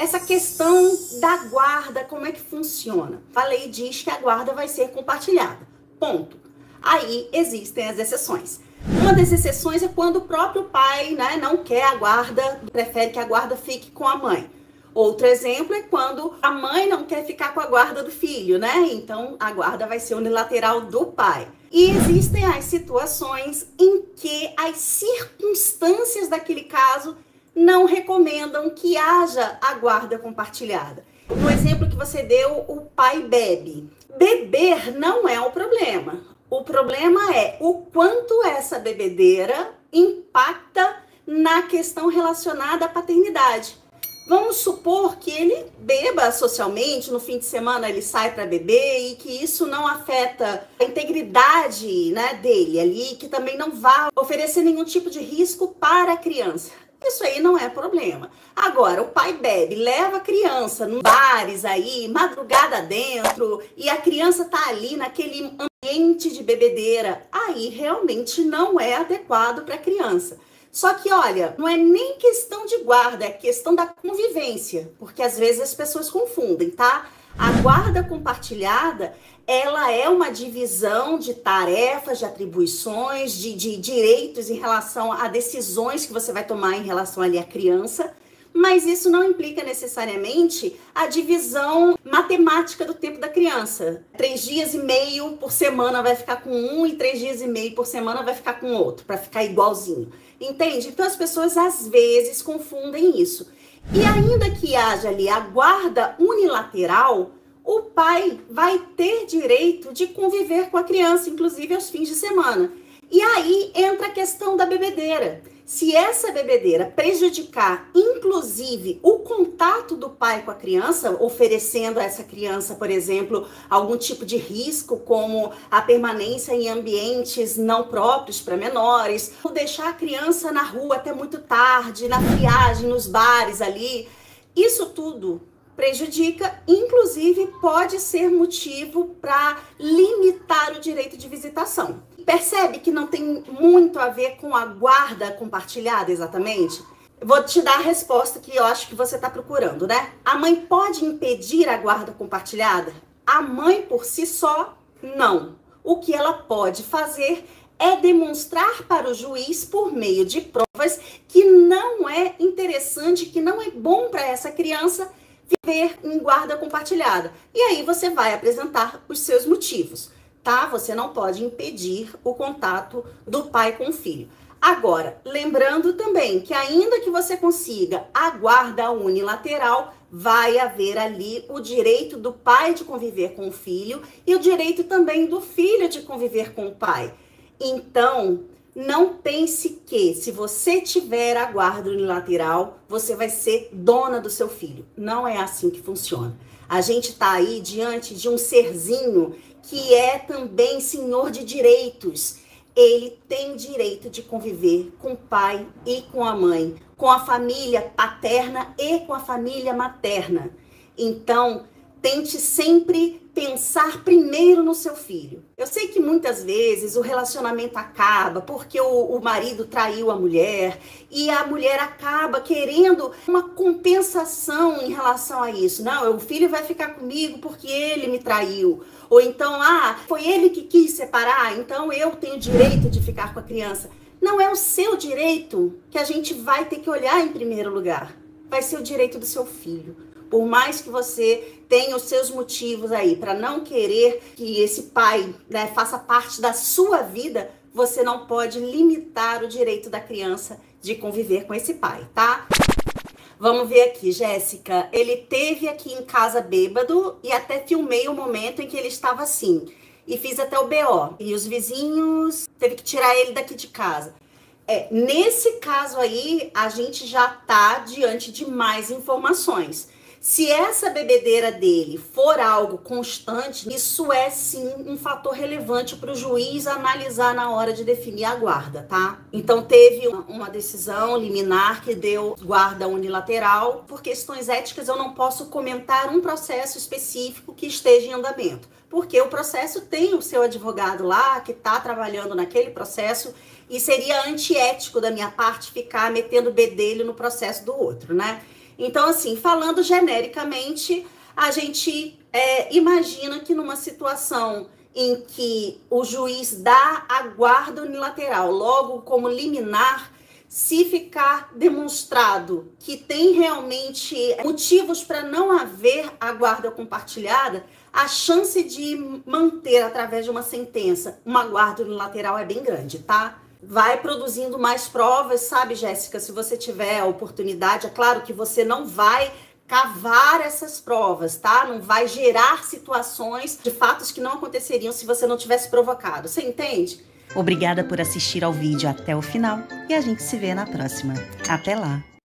essa questão da guarda, como é que funciona? A lei diz que a guarda vai ser compartilhada, ponto. Aí existem as exceções. Uma das exceções é quando o próprio pai, não quer a guarda, prefere que a guarda fique com a mãe. Outro exemplo é quando a mãe não quer ficar com a guarda do filho, Então a guarda vai ser unilateral do pai. E existem as situações em que as circunstâncias daquele caso não recomendam que haja a guarda compartilhada. No exemplo que você deu, o pai bebe. Beber não é o problema. O problema é o quanto essa bebedeira impacta na questão relacionada à paternidade. Vamos supor que ele beba socialmente, no fim de semana ele sai para beber e que isso não afeta a integridade dele ali, que também não vá oferecer nenhum tipo de risco para a criança. Isso aí não é problema. Agora, o pai bebe, leva a criança nos bares aí, madrugada dentro, e a criança tá ali naquele ambiente de bebedeira, aí realmente não é adequado para a criança. Só que, olha, não é nem questão de guarda, é questão da convivência, porque às vezes as pessoas confundem, tá? A guarda compartilhada, ela é uma divisão de tarefas, de atribuições, de direitos em relação a decisões que você vai tomar em relação ali à criança, mas isso não implica necessariamente a divisão matemática do tempo da criança. 3 dias e meio por semana vai ficar com um e 3 dias e meio por semana vai ficar com outro, para ficar igualzinho. Entende? Então as pessoas às vezes confundem isso. E ainda que haja ali a guarda unilateral, o pai vai ter direito de conviver com a criança, inclusive aos fins de semana. E aí entra a questão da bebedeira. Se essa bebedeira prejudicar, inclusive, o contato do pai com a criança, oferecendo a essa criança, por exemplo, algum tipo de risco, como a permanência em ambientes não próprios para menores, ou deixar a criança na rua até muito tarde, na friagem, nos bares ali, isso tudo prejudica, inclusive pode ser motivo para limitar o direito de visitação. Percebe que não tem muito a ver com a guarda compartilhada exatamente? Vou te dar a resposta que eu acho que você está procurando, A mãe pode impedir a guarda compartilhada? A mãe por si só, não. O que ela pode fazer é demonstrar para o juiz, por meio de provas, que não é interessante, que não é bom para essa criança viver em guarda compartilhada. E aí você vai apresentar os seus motivos, tá? Você não pode impedir o contato do pai com o filho. Agora, lembrando também que ainda que você consiga a guarda unilateral, vai haver ali o direito do pai de conviver com o filho e o direito também do filho de conviver com o pai. Então, não pense que se você tiver a guarda unilateral, você vai ser dona do seu filho. Não é assim que funciona. A gente está aí diante de um serzinho que é também senhor de direitos. Ele tem direito de conviver com o pai e com a mãe, com a família paterna e com a família materna. Então, tente sempre pensar primeiro no seu filho. Eu sei que muitas vezes o relacionamento acaba porque o marido traiu a mulher e a mulher acaba querendo uma compensação em relação a isso. Não, o filho vai ficar comigo porque ele me traiu. Ou então, foi ele que quis separar, então eu tenho direito de ficar com a criança. Não é o seu direito que a gente vai ter que olhar em primeiro lugar. Vai ser o direito do seu filho. Por mais que você tenha os seus motivos aí para não querer que esse pai faça parte da sua vida, você não pode limitar o direito da criança de conviver com esse pai, tá? Vamos ver aqui, Jéssica. Ele teve aqui em casa bêbado e até filmei o momento em que ele estava assim. E fiz até o BO. E os vizinhos teve que tirar ele daqui de casa. Nesse caso aí, a gente já tá diante de mais informações. Se essa bebedeira dele for algo constante, isso é sim um fator relevante para o juiz analisar na hora de definir a guarda, tá? Então teve uma decisão liminar que deu guarda unilateral. Por questões éticas eu não posso comentar um processo específico que esteja em andamento, porque o processo tem o seu advogado lá que está trabalhando naquele processo e seria antiético da minha parte ficar metendo bedelho no processo do outro, Então, assim, falando genericamente, a gente imagina que numa situação em que o juiz dá a guarda unilateral, logo como liminar, se ficar demonstrado que tem realmente motivos para não haver a guarda compartilhada, a chance de manter, através de uma sentença, uma guarda unilateral é bem grande, tá? Vai produzindo mais provas, sabe, Jéssica? Se você tiver a oportunidade, é claro que você não vai cavar essas provas, tá? Não vai gerar situações de fatos que não aconteceriam se você não tivesse provocado. Você entende? Obrigada por assistir ao vídeo até o final e a gente se vê na próxima. Até lá!